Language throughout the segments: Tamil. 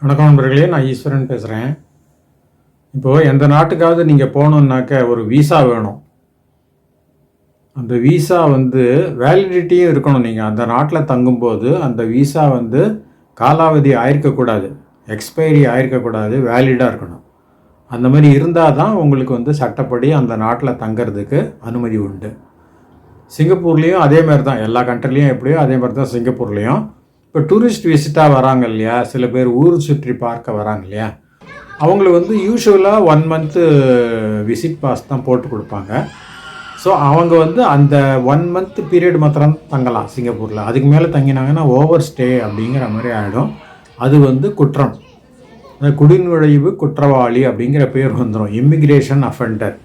வணக்கம் நண்பர்களே, நான் ஈஸ்வரன் பேசுகிறேன். இப்போது எந்த நாட்டுக்காவது நீங்கள் போகணுன்னாக்க ஒரு விசா வேணும். அந்த விசா வேலிடிட்டியும் இருக்கணும். நீங்கள் அந்த நாட்டில் தங்கும்போது அந்த விசா காலாவதி ஆயிருக்கக்கூடாது, எக்ஸ்பைரி ஆயிருக்கக்கூடாது, வேலிடாக இருக்கணும். அந்த மாதிரி இருந்தால் தான் உங்களுக்கு சட்டப்படி அந்த நாட்டில் தங்கிறதுக்கு அனுமதி உண்டு. சிங்கப்பூர்லேயும் அதே மாதிரி தான், எல்லா கண்ட்ரிலையும் எப்படியோ அதே மாதிரி தான் சிங்கப்பூர்லேயும். இப்போ டூரிஸ்ட் விசிட்டாக வராங்க இல்லையா, சில பேர் ஊர் சுற்றி பார்க்க வராங்க இல்லையா, அவங்களுக்கு யூஸ்வலாக 1 மந்த்து விசிட் பாஸ் தான் போட்டு கொடுப்பாங்க. ஸோ அவங்க அந்த 1 மந்த் பீரியட் மாத்திரம் தங்கலாம் சிங்கப்பூரில். அதுக்கு மேலே தங்கினாங்கன்னா ஓவர் ஸ்டே அப்படிங்கிற மாதிரி ஆகிடும். அது குற்றம், குடிநுழைவு குற்றவாளி அப்படிங்கிற பேர் வந்துடும், இமிக்ரேஷன் அஃபெண்டர்.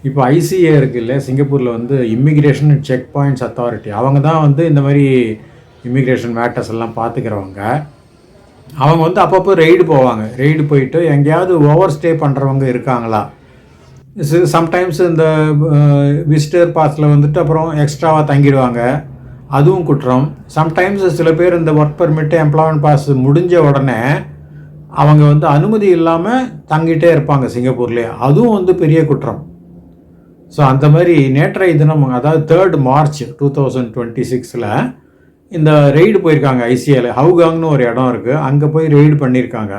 இப்போ ஐசிஏ இருக்குது இல்லை சிங்கப்பூரில், immigration and check points authority. அவங்க தான் இந்த மாதிரி இமிக்ரேஷன் மேட்டர்ஸ் எல்லாம் பார்த்துக்கிறவங்க. அவங்க அப்பப்போ ரெய்டு போவாங்க. ரெய்டு போயிட்டு எங்கேயாவது ஓவர் ஸ்டே பண்ணுறவங்க இருக்காங்களா, சம்டைம்ஸ் இந்த விசிட்டர் பாஸில் அப்புறம் எக்ஸ்ட்ராவாக தங்கிடுவாங்க, அதுவும் குற்றம். சம்டைம்ஸ் சில பேர் இந்த ஒர்க் பர்மிட்டு எம்ப்ளாய்மெண்ட் பாஸ் முடிஞ்ச உடனே அவங்க அனுமதி இல்லாமல் தங்கிட்டே இருப்பாங்க சிங்கப்பூர்லேயே, அதுவும் பெரிய குற்றம். ஸோ அந்த மாதிரி நேற்றைய தினம், அதாவது 3 மார்ச் 2026 இந்த ரெய்டு போயிருக்காங்க ஐசிஏல. ஹவுகாங்னு ஒரு இடம் இருக்குது, அங்கே போய் ரெய்டு பண்ணியிருக்காங்க.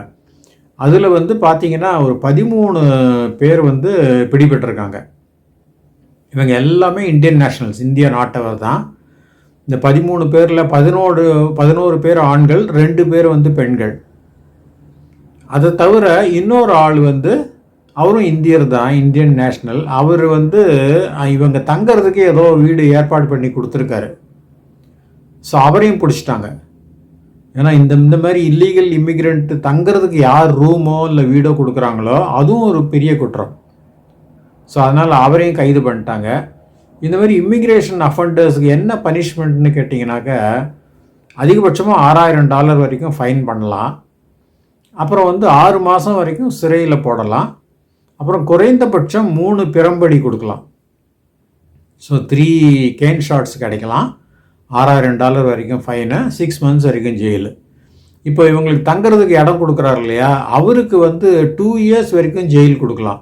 அதில் பார்த்திங்கன்னா ஒரு 13 பேர் பிடிபட்டிருக்காங்க. இவங்க எல்லாமே இந்தியன் நேஷ்னல்ஸ், இந்திய நாட்டவர் தான். இந்த 13 பேரில் 11 பேர் ஆண்கள், 2 பேர் பெண்கள். அதை தவிர இன்னொரு ஆள் அவரும் இந்தியர் தான், இந்தியன் நேஷ்னல். அவர் இவங்க தங்கிறதுக்கு ஏதோ வீடு ஏற்பாடு பண்ணி கொடுத்துருக்காரு. ஸோ அவரையும் பிடிச்சிட்டாங்க. ஏன்னா இந்த மாதிரி இல்லீகல் இமிக்ரெண்ட் தங்கிறதுக்கு யார் ரூமோ இல்லை வீடோ கொடுக்குறாங்களோ அதுவும் ஒரு பெரிய குற்றம். ஸோ அதனால் அவரையும் கைது பண்ணிட்டாங்க. இந்த மாதிரி இமிக்ரேஷன் அஃபெண்டர்ஸுக்கு என்ன பனிஷ்மெண்ட்னு கேட்டிங்கனாக்க, அதிகபட்சமாக $6000 வரைக்கும் ஃபைன் பண்ணலாம். அப்புறம் 6 மாதம் வரைக்கும் சிறையில் போடலாம். அப்புறம் குறைந்தபட்சம் 3 பிரம்படி கொடுக்கலாம். ஸோ 3 கேன் ஷாட்ஸ் கிடைக்கலாம். $6000 வரைக்கும் ஃபைனு, 6 மந்த்ஸ் வரைக்கும் ஜெயிலு. இப்போ இவங்களுக்கு தங்கிறதுக்கு இடம் கொடுக்குறாரு இல்லையா, அவருக்கு 2 இயர்ஸ் வரைக்கும் ஜெயில் கொடுக்கலாம்.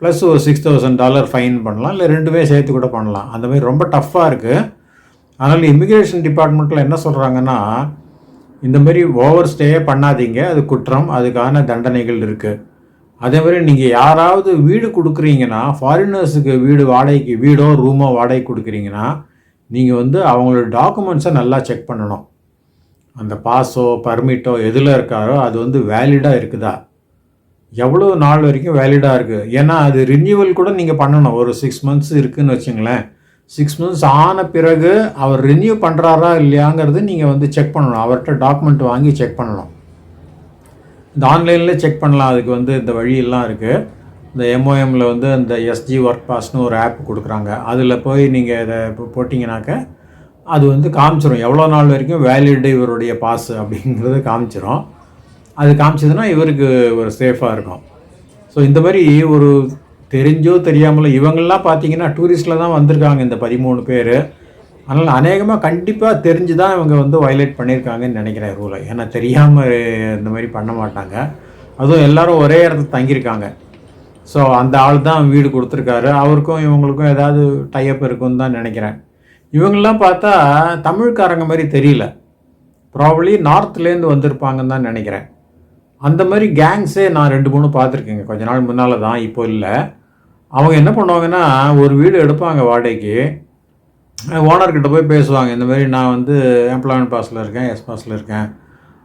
ப்ளஸ் ஒரு $6000 ஃபைன் பண்ணலாம், இல்லை 2மே சேர்த்து கூட பண்ணலாம். அந்த மாதிரி ரொம்ப டஃப்பாக இருக்குது. அதனால் இமிக்ரேஷன் டிபார்ட்மெண்ட்டில் என்ன சொல்கிறாங்கன்னா, இந்த மாதிரி ஓவர் ஸ்டேயே பண்ணாதீங்க, அது குற்றம், அதுக்கான தண்டனைகள் இருக்குது. அதே மாதிரி நீங்கள் யாராவது வீடு கொடுக்குறீங்கன்னா, ஃபாரினர்ஸுக்கு வீடு வாடகைக்கு, வீடோ ரூமோ வாடகை கொடுக்குறீங்கன்னா, நீங்கள் அவங்களோட டாக்குமெண்ட்ஸை நல்லா செக் பண்ணணும். அந்த பாஸோ பர்மிட்டோ எதில் இருக்காரோ அது வேலிடாக இருக்குதா, எவ்வளோ நாள் வரைக்கும் வேலிடாக இருக்குது. ஏன்னா அது ரினியூவல் கூட நீங்கள் பண்ணணும். ஒரு 6 மந்த்ஸ் இருக்குதுன்னு வச்சுங்களேன், 6 மந்த்ஸ் ஆன பிறகு அவர் ரினியூ பண்ணுறாரா இல்லையாங்கிறது நீங்கள் செக் பண்ணணும். அவர்கிட்ட டாக்குமெண்ட் வாங்கி செக் பண்ணணும். இந்த ஆன்லைனில் செக் பண்ணலாம். அதுக்கு இந்த வழியெல்லாம் இருக்குது. இந்த எம்ஓஎம்மில் இந்த எஸ்ஜி ஒர்க் பாஸ்னு ஒரு ஆப் கொடுக்குறாங்க. அதில் போய் நீங்கள் இதை போட்டிங்கனாக்க அது காமிச்சிடும் எவ்வளோ நாள் வரைக்கும் வேலிடு இவருடைய பாஸ் அப்படிங்கிறது காமிச்சிடும். அது காமிச்சதுன்னா இவருக்கு ஒரு சேஃபாக இருக்கும். ஸோ இந்த மாதிரி ஒரு தெரிஞ்சோ தெரியாமலோ இவங்கெல்லாம் பார்த்தீங்கன்னா டூரிஸ்டில் தான் வந்திருக்காங்க இந்த 13 பேர். அதனால் அநேகமாக கண்டிப்பாக தெரிஞ்சு தான் இவங்க வயலேட் பண்ணியிருக்காங்கன்னு நினைக்கிறேன் ரூலை. ஏன்னா தெரியாமல் இந்த மாதிரி பண்ண மாட்டாங்க. அதுவும் எல்லோரும் ஒரே இடத்துல தங்கியிருக்காங்க. ஸோ அந்த ஆள் தான் வீடு கொடுத்துருக்காரு. அவருக்கும் இவங்களுக்கும் ஏதாவது டைப் இருக்குன்னு தான் நினைக்கிறேன். இவங்கெல்லாம் பார்த்தா தமிழ்காரங்க மாதிரி தெரியல, ப்ராபப்ளி நார்த்லேருந்து வந்திருப்பாங்கன்னு தான் நினைக்கிறேன். அந்த மாதிரி கேங்ஸே நான் 2-3 பார்த்துருக்கேங்க, கொஞ்ச நாள் முன்னால் தான், இப்போ இல்லை. அவங்க என்ன பண்ணுவாங்கன்னா, ஒரு வீடு எடுப்பாங்க வாடகைக்கு, ஓனர்கிட்ட போய் பேசுவாங்க. இந்த மாதிரி நான் எம்ப்ளாய்மெண்ட் பாஸில் இருக்கேன், எஸ் பாஸில் இருக்கேன்.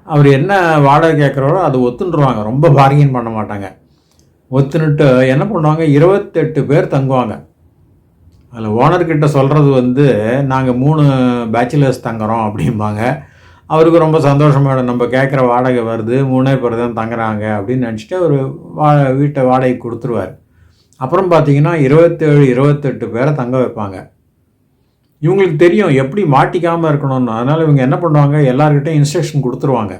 அவர் என்ன வாடகை கேட்குறாரோ அதை ஒத்துன்றுவாங்க, ரொம்ப பார்கின் பண்ண மாட்டாங்க. ஒத்துனுட்டு என்ன பண்ணுவாங்க, 28 பேர் தங்குவாங்க. அதில் ஓனர்கிட்ட சொல்கிறது நாங்கள் 3 பேச்சுலர்ஸ் தங்குறோம் அப்படிம்பாங்க. அவருக்கு ரொம்ப சந்தோஷமாயிடும், நம்ம கேட்குற வாடகை வருது, 3 பேர் தான் தங்குறாங்க அப்படின்னு நினச்சிட்டு ஒரு வீட்டை வாடகை கொடுத்துருவார். அப்புறம் பார்த்தீங்கன்னா 27-28 பேரை தங்க வைப்பாங்க. இவங்களுக்கு தெரியும் எப்படி மாட்டிக்காமல் இருக்கணும்னு. அதனால் இவங்க என்ன பண்ணுவாங்க, எல்லாருக்கிட்டையும் இன்ஸ்ட்ரக்ஷன் கொடுத்துருவாங்க.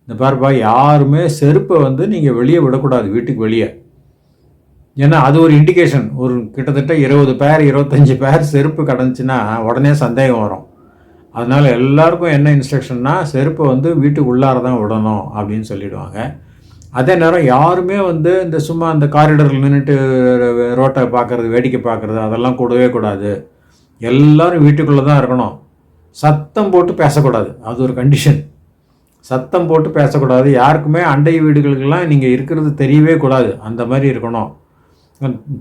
இந்த பாருப்பா, யாருமே செருப்பை நீங்கள் வெளியே விடக்கூடாது வீட்டுக்கு வெளியே. ஏன்னா அது ஒரு இண்டிகேஷன். ஒரு கிட்டத்தட்ட 20 பேர் 25 பேர் செருப்பு கிடந்துச்சுன்னா உடனே சந்தேகம் வரும். அதனால் எல்லாருக்கும் என்ன இன்ஸ்ட்ரக்ஷன்னா செருப்பை வந்து வீட்டுக்கு உள்ளார தான் விடணும் அப்படின்னு சொல்லிடுவாங்க. அதே நேரம் யாருமே வந்து இந்த சும்மா அந்த காரிடரில் நின்றுட்டு ரோட்டை பார்க்குறது, வேடிக்கை பார்க்குறது அதெல்லாம் கூடவே கூடாது. எல்லோரும் வீட்டுக்குள்ளே தான் இருக்கணும். சத்தம் போட்டு பேசக்கூடாது, அது ஒரு கண்டிஷன். சத்தம் போட்டு பேசக்கூடாது. யாருக்குமே அண்டை வீடுகளுக்கெல்லாம் நீங்கள் இருக்கிறது தெரியவே கூடாது, அந்த மாதிரி இருக்கணும்.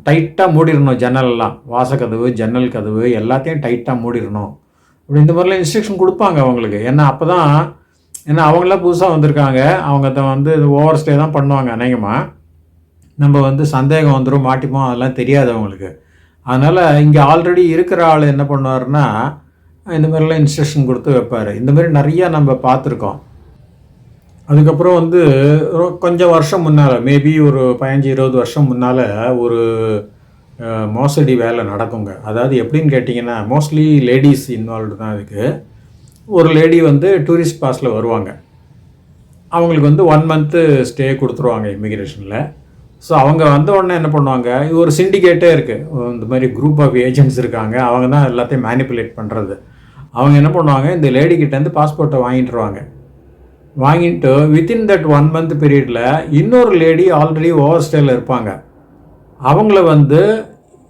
டைட்டாக மூடிடணும் ஜன்னலெல்லாம், வாசக்கதவு ஜன்னல் கதவு எல்லாத்தையும் டைட்டாக மூடிடணும். இப்படி இந்த மாதிரிலாம் இன்ஸ்ட்ரக்ஷன் கொடுப்பாங்க அவங்களுக்கு. ஏன்னா அப்போ தான், ஏன்னா அவங்களாம் புதுசாக வந்திருக்காங்க, அவங்க வந்து ஓவர் ஸ்டே தான் பண்ணுவாங்க அநேகமாக. நம்ம வந்து சந்தேகம் வந்துடும், மாட்டிப்போம், அதெல்லாம் தெரியாது அவங்களுக்கு. அதனால் இங்கே ஆல்ரெடி இருக்கிற ஆள் என்ன பண்ணுவார்னா இந்த மாதிரிலாம் இன்ஸ்ட்ரக்ஷன் கொடுத்து வைப்பார். இந்த மாதிரி நிறையா நம்ம பார்த்துருக்கோம். அதுக்கப்புறம் வந்து கொஞ்சம் வருஷம் முன்னால், மேபி ஒரு 15-20 வருஷம் முன்னால் ஒரு மோசடி வேலை நடக்குங்க. அதாவது எப்படின்னு கேட்டிங்கன்னா, மோஸ்ட்லி லேடிஸ் இன்வால்வ்டு தான் இதுக்கு. ஒரு லேடி வந்து டூரிஸ்ட் பாஸில் வருவாங்க. அவங்களுக்கு வந்து 1 மந்த்து ஸ்டே கொடுத்துருவாங்க இமிக்ரேஷனில். ஸோ அவங்க வந்த உடனே என்ன பண்ணுவாங்க, இது ஒரு சிண்டிகேட்டே இருக்குது, இந்த மாதிரி குரூப் ஆஃப் ஏஜென்ட்ஸ் இருக்காங்க, அவங்க தான் எல்லாத்தையும் மேனிப்புலேட் பண்ணுறது. அவங்க என்ன பண்ணுவாங்க, இந்த லேடிக்கிட்டேருந்து பாஸ்போர்ட்டை வாங்கிட்டுருவாங்க. வாங்கிட்டு வித்தின் தட் 1 மந்த் பீரியடில் இன்னொரு லேடி ஆல்ரெடி ஓவர் ஸ்டேயில் இருப்பாங்க, அவங்கள வந்து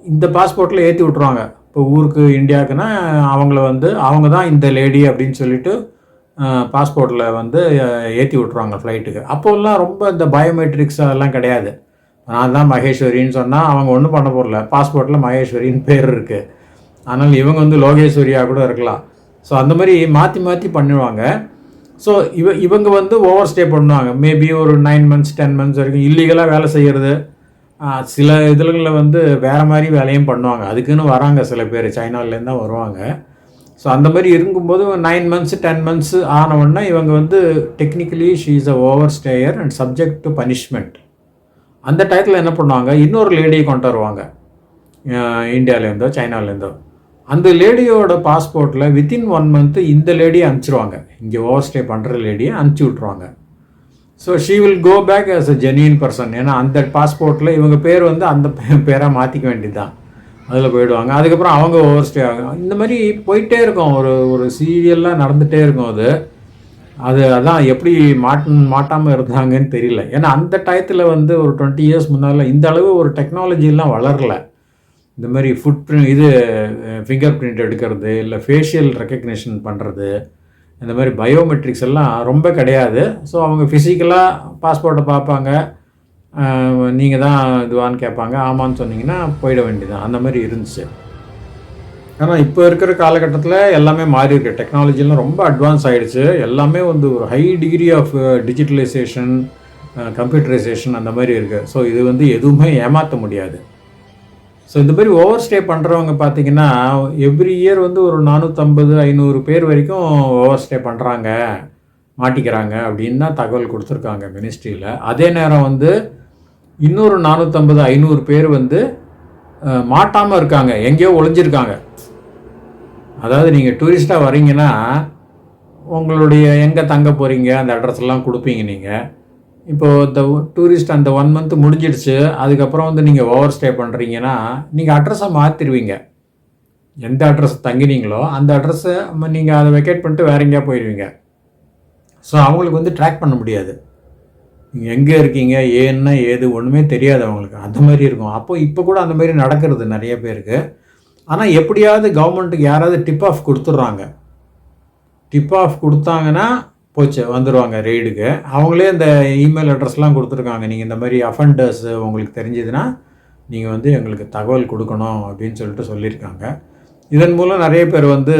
இந்த பாஸ்போர்ட்டில் ஏற்றி விட்ருவாங்க. இப்போ ஊருக்கு இந்தியாவுக்குன்னா அவங்கள வந்து அவங்க தான் இந்த லேடி அப்படின்னு சொல்லிட்டு பாஸ்போர்ட்டில் வந்து ஏற்றி விட்ருவாங்க ஃப்ளைட்டுக்கு. அப்போல்லாம் ரொம்ப இந்த பயோமெட்ரிக்ஸ் அதெல்லாம் கிடையாது. நான் தான் மகேஸ்வரின்னு சொன்னால் அவங்க ஒன்றும் பண்ண போகல, பாஸ்போர்ட்டில் மகேஸ்வரின்னு பேர் இருக்குது. ஆனால் இவங்க வந்து லோகேஸ்வரியாக கூட இருக்கலாம். ஸோ அந்த மாதிரி மாற்றி மாற்றி பண்ணுவாங்க. ஸோ இவங்க வந்து ஓவர் ஸ்டே பண்ணுவாங்க. மேபி ஒரு 9 மந்த்ஸ் 10 மந்த்ஸ் வரைக்கும் இல்லீகலாக வேலை செய்கிறது. சில இதுகளில் வந்து வேறு மாதிரி வேலையும் பண்ணுவாங்க. அதுக்குன்னு வராங்க சில பேர், சைனாலேருந்து தான் வருவாங்க. ஸோ அந்த மாதிரி இருக்கும்போது 9 மந்த்ஸ் 10 மந்த்ஸ் ஆனவுடனே இவங்க வந்து technically she is a overstayer and subject to punishment. அந்த டயத்தில் என்ன பண்ணுவாங்க, இன்னொரு லேடியை கொண்டு வருவாங்க இந்தியாவிலேருந்தோ சைனாலேருந்தோ. அந்த லேடியோட பாஸ்போர்ட்டில் வித்தின் 1 மந்த்து இந்த லேடியை அனுப்பிச்சிடுவாங்க, இங்கே ஓவர் ஸ்டே பண்ணுற லேடியை அனுப்பிச்சி விட்ருவாங்க. So she will go back as a genuine person. ஏன்னா அந்த பாஸ்போர்ட்டில் இவங்க பேர் வந்து அந்த பேராக மாற்றிக்க வேண்டியது தான், அதில் போயிடுவாங்க. அதுக்கப்புறம் அவங்க ஓவர் ஸ்டே ஆகும். இந்த மாதிரி போயிட்டே இருக்கும், ஒரு சீரியல்லாம் நடந்துகிட்டே இருக்கும். அதான் எப்படி மாட்டாமல் இருந்தாங்கன்னு தெரியல. ஏன்னா அந்த டயத்தில் வந்து ஒரு 20 இயர்ஸ் முன்னால் இந்த அளவு ஒரு டெக்னாலஜிலாம் வளரல. இந்த மாதிரி ஃபுட் பிரிண்ட், ஃபிங்கர் பிரிண்ட் எடுக்கிறது, இல்லை ஃபேஷியல் ரெக்கக்னிஷன் பண்ணுறது, இந்த மாதிரி பயோமெட்ரிக்ஸ் எல்லாம் ரொம்ப கிடையாது. ஸோ அவங்க ஃபிசிக்கலாக பாஸ்போர்ட்டை பார்ப்பாங்க, நீங்கள் தான் இதுவான்னு கேட்பாங்க, ஆமான்னு சொன்னீங்கன்னா போயிட வேண்டியதான். அந்த மாதிரி இருந்துச்சு. ஆனால் இப்போ இருக்கிற காலகட்டத்தில் எல்லாமே மாறி இருக்கு, டெக்னாலஜிலாம் ரொம்ப அட்வான்ஸ் ஆகிடுச்சு. எல்லாமே வந்து ஒரு high degree of digitalisation, computerisation அந்த மாதிரி இருக்குது. ஸோ இது வந்து எதுவுமே ஏமாற்ற முடியாது. ஸோ இந்த மாதிரி ஓவர் ஸ்டே பண்ணுறவங்க பார்த்திங்கன்னா எவ்ரி இயர் வந்து ஒரு 450-500 பேர் வரைக்கும் ஓவர் ஸ்டே பண்ணுறாங்க, மாட்டிக்கிறாங்க அப்படின்னு தான் தகவல் கொடுத்துருக்காங்க மினிஸ்ட்ரியில். அதே நேரம் வந்து இன்னொரு 450-500 பேர் வந்து மாட்டாமல் இருக்காங்க, எங்கேயோ ஒளிஞ்சிருக்காங்க. அதாவது நீங்கள் டூரிஸ்ட்டாக வரீங்கன்னா உங்களுடைய எங்கே தங்க போகிறீங்க அந்த அட்ரஸ்லாம் கொடுப்பீங்க நீங்கள். இப்போது இந்த டூரிஸ்ட் அந்த 1 மந்த் முடிஞ்சிடுச்சு, அதுக்கப்புறம் வந்து நீங்கள் ஓவர் ஸ்டே பண்ணுறீங்கன்னா நீங்கள் அட்ரஸை மாற்றிடுவீங்க. எந்த அட்ரஸ் தங்கினீங்களோ அந்த அட்ரஸை நீங்கள் அதை வெக்கேட் பண்ணிட்டு வேறு எங்கேயா போயிடுவீங்க. ஸோ அவங்களுக்கு வந்து ட்ராக் பண்ண முடியாது, நீங்கள் எங்கே இருக்கீங்க ஏன்னா ஏது ஒன்றுமே தெரியாது அவங்களுக்கு. அந்த மாதிரி இருக்கும். இப்போ கூட அந்த மாதிரி நடக்கிறது நிறைய பேருக்கு. ஆனால் எப்படியாவது கவர்மெண்ட்டுக்கு யாராவது டிப் ஆஃப் கொடுத்துட்றாங்க. டிப் ஆஃப் கொடுத்தாங்கன்னா போச்சு, வந்துடுவாங்க ரெய்டுக்கு. அவங்களே இந்த இமெயில் அட்ரஸ்லாம் கொடுத்துருக்காங்க, நீங்கள் இந்த மாதிரி அஃபண்டர்ஸ் உங்களுக்கு தெரிஞ்சதுன்னா நீங்கள் வந்து எங்களுக்கு தகவல் கொடுக்கணும் அப்படின்னு சொல்லியிருக்காங்க. இதன் மூலம் நிறைய பேர் வந்து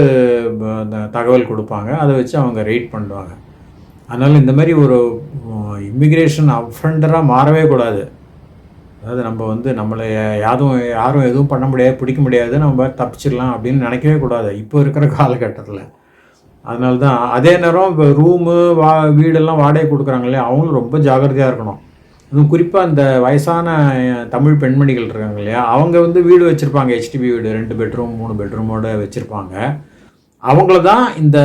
இந்த தகவல் கொடுப்பாங்க, அதை வச்சு அவங்க ரெய்ட் பண்ணுவாங்க. அதனால் இந்த மாதிரி ஒரு இமிக்ரேஷன் அஃபண்டராக மாறவே கூடாது. அதாவது நம்ம வந்து நம்மளை யாரும் எதுவும் பண்ண முடியாது, பிடிக்க முடியாது, நம்ம தப்பிச்சிடலாம் அப்படின்னு நினைக்கவே கூடாது இப்போ இருக்கிற காலகட்டத்தில். அதனால தான் அதே நேரம் இப்போ ரூமு வீடெல்லாம் வாடகை கொடுக்குறாங்க இல்லையா, அவங்களும் ரொம்ப ஜாக்கிரதையாக இருக்கணும். அதுவும் குறிப்பாக இந்த வயசான தமிழ் பெண்மணிகள் இருக்காங்க இல்லையா, அவங்க வந்து வீடு வச்சுருப்பாங்க, HDB வீடு 2 பெட்ரூம் 3 பெட்ரூமோடு வச்சுருப்பாங்க. அவங்கள தான் இந்த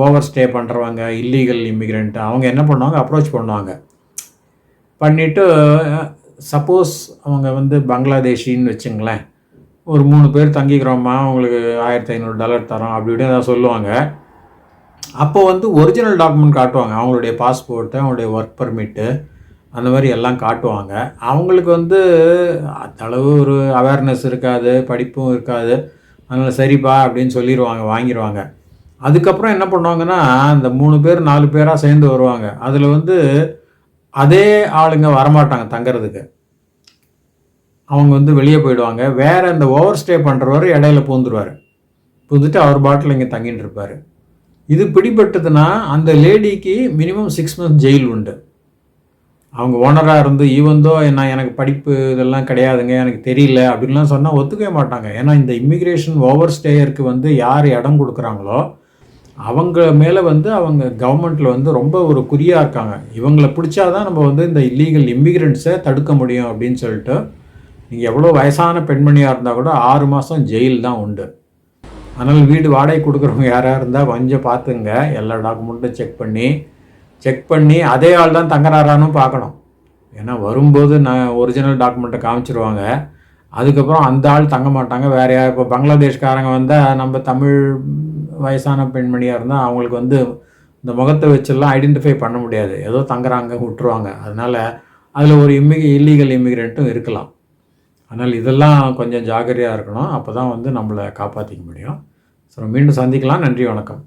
ஓவர் ஸ்டே பண்ணுறவங்க, இல்லீகல் இமிக்ரெண்ட், அவங்க என்ன பண்ணுவாங்க, அப்ரோச் பண்ணுவாங்க. பண்ணிவிட்டு சப்போஸ் அவங்க வந்து பங்களாதேஷின்னு வச்சுங்களேன், ஒரு 3 பேர் தங்கிக்கிறோம்மா, உங்களுக்கு $1500 தரோம் அப்படி இப்படின்னு ஏதாவது சொல்லுவாங்க. அப்போ வந்து ஒரிஜினல் டாக்குமெண்ட் காட்டுவாங்க. அவங்களுடைய பாஸ்போர்ட்டு, அவங்களுடைய ஒர்க் பெர்மிட்டு அந்த மாதிரி எல்லாம் காட்டுவாங்க. அவங்களுக்கு வந்து அந்த அளவு ஒரு அவேர்னஸ் இருக்காது, படிப்பும் இருக்காது. அதனால் சரிப்பா அப்படின்னு சொல்லிடுவாங்க, வாங்கிடுவாங்க. அதுக்கப்புறம் என்ன பண்ணுவாங்கன்னா, இந்த 3 பேர் 4 பேராக சேர்ந்து வருவாங்க. அதில் வந்து அதே ஆளுங்க வரமாட்டாங்க தங்குறதுக்கு. அவங்க வந்து வெளியே போயிடுவாங்க. வேறு இந்த ஓவர் ஸ்டே பண்ணுறவர் இடையில பூந்துருவார். பூந்துட்டு அவர் பாட்டில் இங்கே தங்கிட்டு இருப்பார். இது பிடிபட்டதுன்னா அந்த லேடிக்கு மினிமம் 6 மந்த்ஸ் ஜெயில் உண்டு. அவங்க ஓனராக இருந்து ஈவந்தோ எனக்கு படிப்பு இதெல்லாம் கிடையாதுங்க, எனக்கு தெரியல அப்படின்லாம் சொன்னால் ஒத்துக்கவே மாட்டாங்க. ஏன்னா இந்த இமிக்ரேஷன் ஓவர் ஸ்டேயருக்கு வந்து யார் இடம் கொடுக்குறாங்களோ அவங்க மேலே வந்து அவங்க கவர்மெண்ட்டில் வந்து ரொம்ப ஒரு குறியாக இருக்காங்க. இவங்களை பிடிச்சாதான் நம்ம வந்து இந்த இல்லீகல் இமிக்ரெண்ட்ஸை தடுக்க முடியும் அப்படின்னு சொல்லிட்டு, நீங்கள் எவ்வளோ வயசான பெண்மணியாக இருந்தால் கூட 6 மாதம் ஜெயில் தான் உண்டு. அதனால் வீடு வாடகை கொடுக்குறவங்க யாராக இருந்தால் கொஞ்சம் பார்த்துங்க. எல்லா டாக்குமெண்ட்டும் செக் பண்ணி அதே ஆள் தான் தங்குறாரான்னு பார்க்கணும். ஏன்னா வரும்போது ஒரிஜினல் டாக்குமெண்ட்டை காமிச்சிருவாங்க. அதுக்கப்புறம் அந்த ஆள் தங்க மாட்டாங்க. வேறு யார் இப்போ பங்களாதேஷ்காரங்க வந்தால் நம்ம தமிழ் வயசான பெண்மணியாக இருந்தால் அவங்களுக்கு வந்து இந்த முகத்தை வச்செல்லாம் ஐடென்டிஃபை பண்ண முடியாது. ஏதோ தங்குறாங்க விட்டுருவாங்க. அதனால் அதில் ஒரு இல்லீகல் இமிக்ரெண்ட்டும் இருக்கலாம். அதனால் இதெல்லாம் கொஞ்சம் ஜாக்கிரதையாக இருக்கணும். அப்போ தான் வந்து நம்மளை காப்பாற்றிக்க முடியும். ஸோ மீண்டும் சந்திக்கலாம். நன்றி, வணக்கம்.